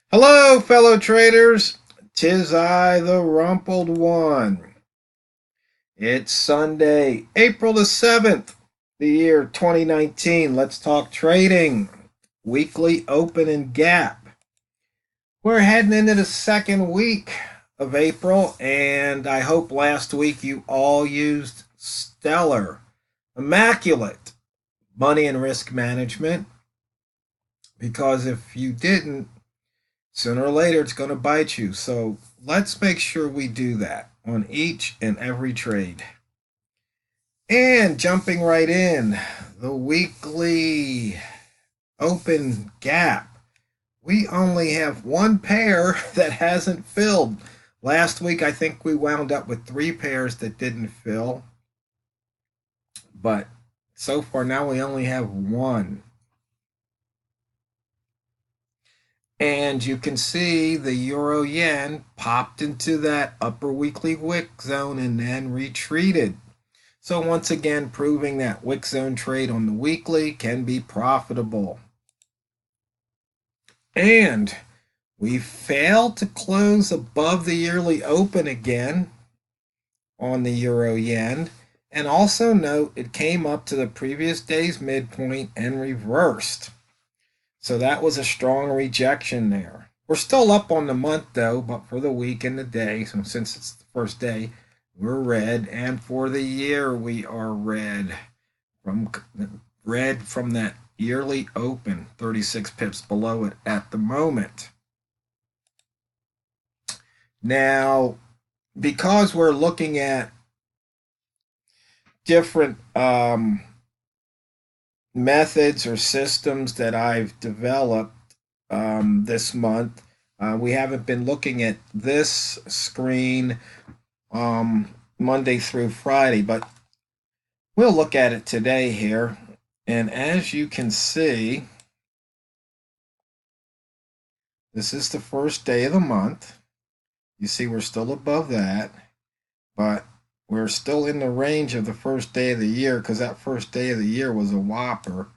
Hello, fellow traders. 'Tis I, the Rumpled One. It's Sunday, April the 7th, the year 2019. Let's talk trading. Weekly open and gap. We're heading into the second week of April, and I hope last week you all used stellar, immaculate money and risk management, because if you didn't, sooner or later it's going to bite you. So let's make sure we do that on each and every trade. And jumping right in, the weekly open gap. We only have one pair that hasn't filled. Last week, I think we wound up with three pairs that didn't fill. But so far now we only have one. And you can see the euro yen popped into that upper weekly wick zone and then retreated. So once again, proving that wick zone trade on the weekly can be profitable. And we failed to close above the yearly open again on the euro yen. And also note it came up to the previous day's midpoint and reversed. So that was a strong rejection there. We're still up on the month though, but for the week and the day, so since it's the first day, we're red, and for the year we are red from that yearly open, 36 pips below it at the moment. Now, because we're looking at different methods or systems that I've developed this month, we haven't been looking at this screen Monday through Friday, but we'll look at it today here. And as you can see, this is the first day of the month. You see we're still above that, but we're still in the range of the first day of the year, because that first day of the year was a whopper.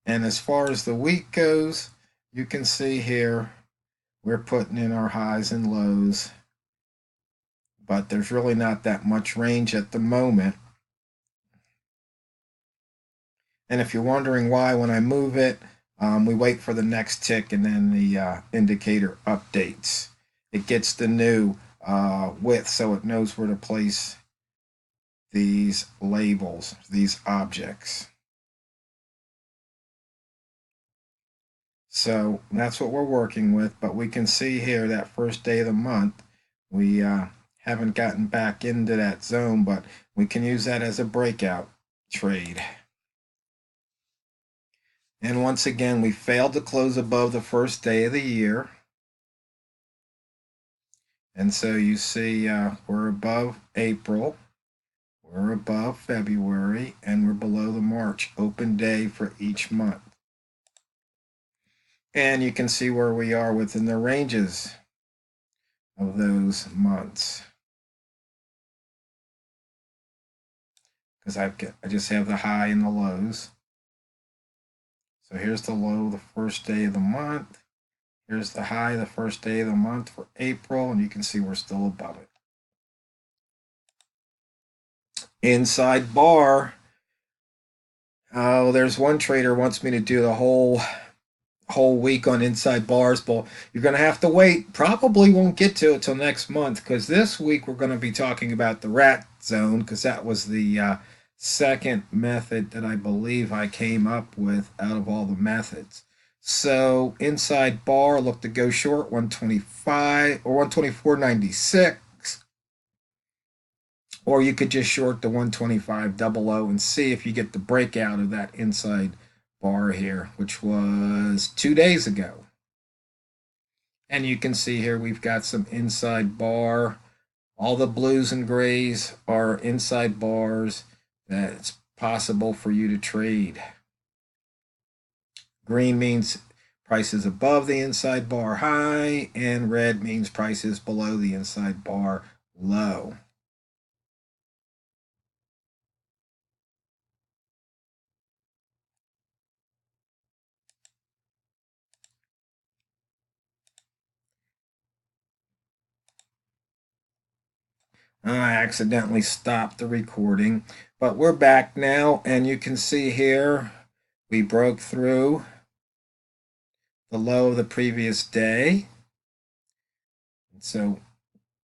And as far as the week goes, you can see here we're putting in our highs and lows, but there's really not that much range at the moment. And if you're wondering why, when I move it, we wait for the next tick and then the indicator updates. It gets the new width so it knows where to place these labels, these objects. So that's what we're working with, but we can see here that first day of the month, we haven't gotten back into that zone, but we can use that as a breakout trade. And once again, we failed to close above the first day of the year. And so you see we're above April, we're above February, and we're below the March open day for each month. And you can see where we are within the ranges of those months. Because I just have the high and the lows. So here's the low the first day of the month. Here's the high the first day of the month for April, and you can see we're still above it. Inside bar. Oh, there's one trader wants me to do the whole week on inside bars, but you're going to have to wait. Probably won't get to it till next month, because this week we're going to be talking about the rat zone, because that was the second method that I believe I came up with out of all the methods. So inside bar, look to go short 125 or 124.96, or you could just short the 125.00 and see if you get the breakout of that inside bar here, which was 2 days ago. And you can see here we've got some inside bar. All the blues and grays are inside bars that it's possible for you to trade. Green means price is above the inside bar high, and red means price is below the inside bar low. I accidentally stopped the recording, but we're back now, and you can see here we broke through the low of the previous day. So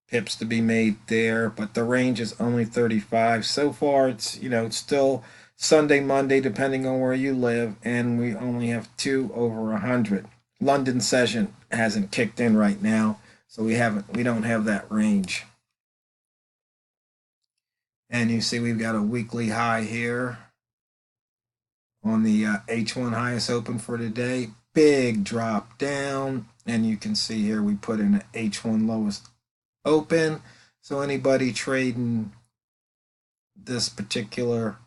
pips to be made there, but the range is only 35. So far, it's still Sunday, Monday, depending on where you live, and we only have 2 over 100. London session hasn't kicked in right now, so we don't have that range. And you see we've got a weekly high here on the H1 highest open for today. Big drop down, and you can see here we put in an H1 lowest open. So anybody trading this particular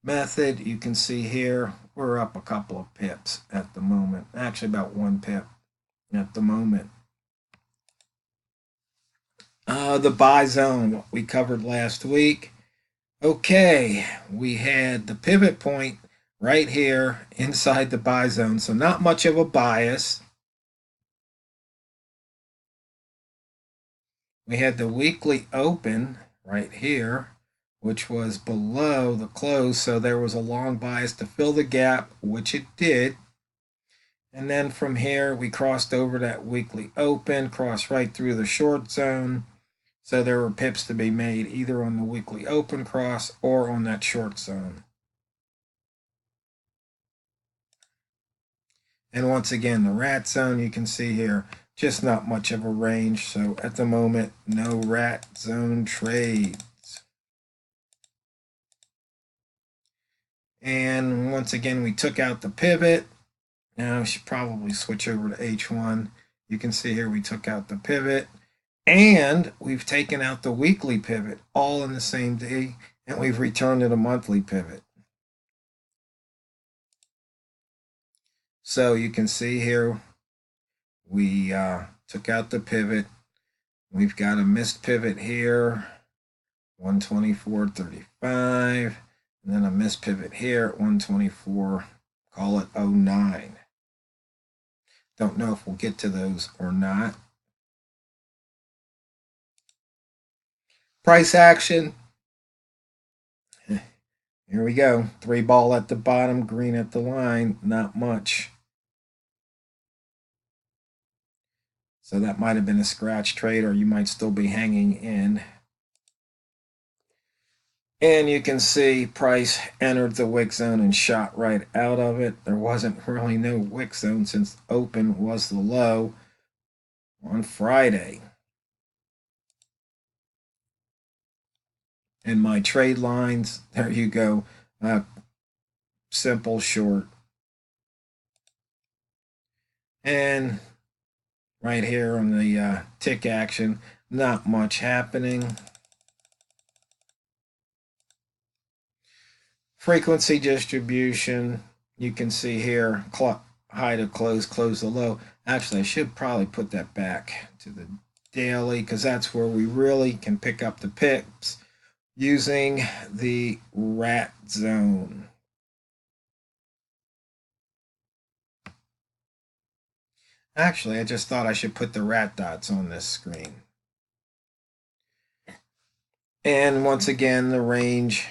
method, you can see here we're up a couple of pips at the moment. Actually, about 1 pip at the moment. The buy zone, what we covered last week. Okay, we had the pivot point right here inside the buy zone, so not much of a bias. We had the weekly open right here, which was below the close, so there was a long bias to fill the gap, which it did. And then from here, we crossed over that weekly open, crossed right through the short zone. So there were pips to be made either on the weekly open cross or on that short zone. And once again, the rat zone, you can see here, just not much of a range. So at the moment, no rat zone trades. And once again, we took out the pivot. Now we should probably switch over to H1. You can see here we took out the pivot. And we've taken out the weekly pivot all in the same day, and we've returned to the monthly pivot. So you can see here we took out the pivot. We've got a missed pivot here, 124.35, and then a missed pivot here at 124, call it 09. Don't know if we'll get to those or not. Price action. Here we go. 3 ball at the bottom, green at the line. Not much. So that might have been a scratch trade, or you might still be hanging in. And you can see price entered the wick zone and shot right out of it. There wasn't really no wick zone since open was the low on Friday. And my trade lines, there you go. Simple short. And right here on the tick action, not much happening. Frequency distribution, you can see here, high to close, close to low. Actually, I should probably put that back to the daily because that's where we really can pick up the pips using the rat zone. Actually, I just thought I should put the rat dots on this screen. And once again, the range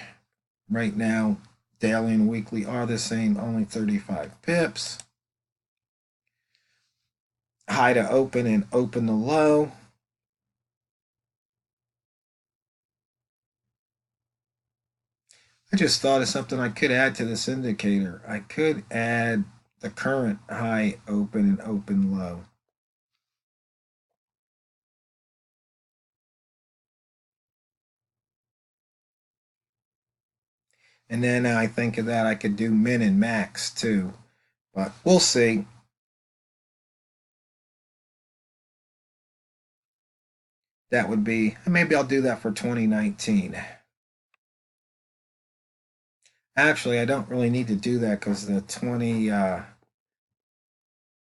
right now, daily and weekly, are the same, only 35 pips. High to open and open to low. I just thought of something I could add to this indicator. I could add the current high open and open low. And then I think of that I could do min and max too, but we'll see. That would be, maybe I'll do that for 2019. Actually, I don't really need to do that because the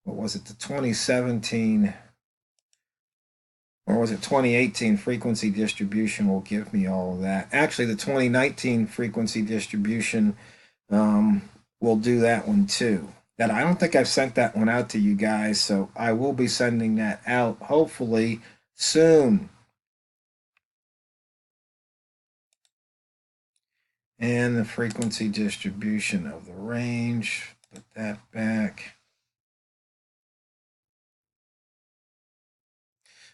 what was it, the 2017, or was it 2018 frequency distribution will give me all of that. Actually, the 2019 frequency distribution will do that one too. That I don't think I've sent that one out to you guys, so I will be sending that out hopefully soon. And the frequency distribution of the range, put that back.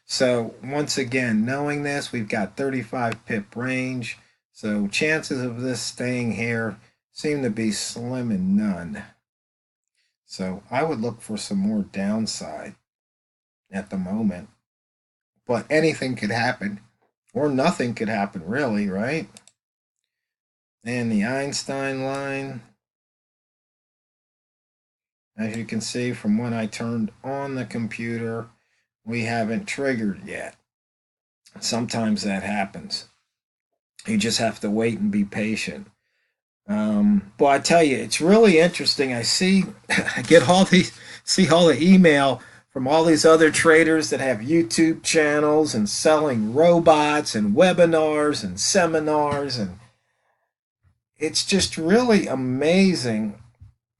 So once again, knowing this, we've got 35 pip range. So chances of this staying here seem to be slim and none. So I would look for some more downside at the moment. But anything could happen, or nothing could happen really, right? And the Einstein line, as you can see from when I turned on the computer, we haven't triggered yet. Sometimes that happens. You just have to wait and be patient. But I tell you, it's really interesting. I get all see all the email from all these other traders that have YouTube channels and selling robots and webinars and seminars, and it's just really amazing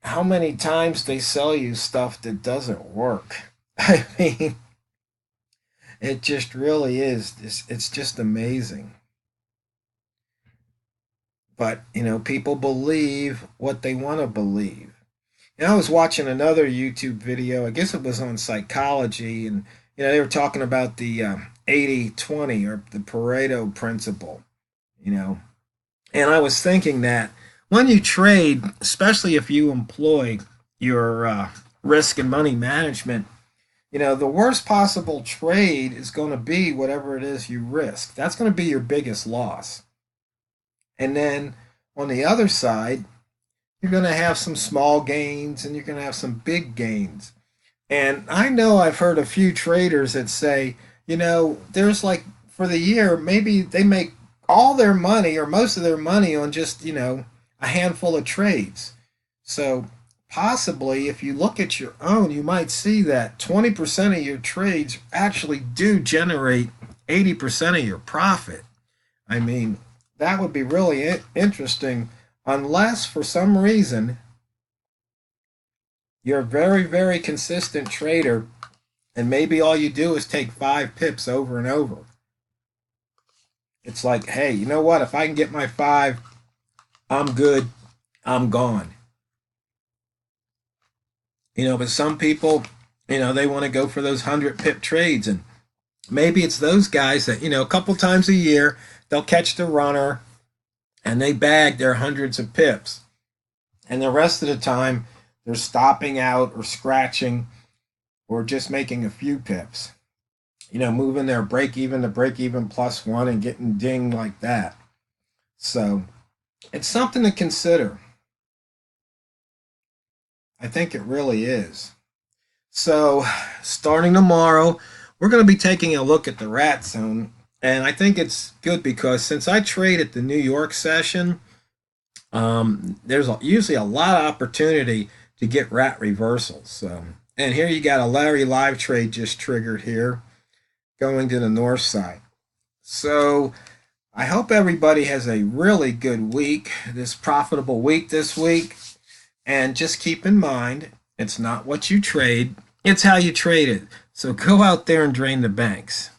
how many times they sell you stuff that doesn't work. I mean, it just really is. It's just amazing. But, people believe what they want to believe. And I was watching another YouTube video, I guess it was on psychology, and, they were talking about the 80-20 or the Pareto principle, And I was thinking that when you trade, especially if you employ your risk and money management, the worst possible trade is going to be whatever it is you risk. That's going to be your biggest loss. And then on the other side, you're going to have some small gains and you're going to have some big gains. And I know I've heard a few traders that say, there's like for the year, maybe they make all their money or most of their money on just, a handful of trades. So possibly if you look at your own, you might see that 20% of your trades actually do generate 80% of your profit. I mean, that would be really interesting, unless for some reason you're a very, very consistent trader and maybe all you do is take 5 pips over and over. It's like, hey, you know what? If I can get my 5, I'm good. I'm gone. But some people, they want to go for those 100 pip trades, and maybe it's those guys that, a couple times a year, they'll catch the runner and they bag their hundreds of pips. And the rest of the time, they're stopping out or scratching or just making a few pips. Moving their break even to break even +1 and getting dinged like that. So it's something to consider. I think it really is. So starting tomorrow, we're going to be taking a look at the rat zone. And I think it's good because since I trade at the New York session, there's usually a lot of opportunity to get rat reversals. So, and here you got a Larry live trade just triggered here, going to the north side. So I hope everybody has a really good week, this profitable week this week. And just keep in mind, it's not what you trade, it's how you trade it. So go out there and drain the banks.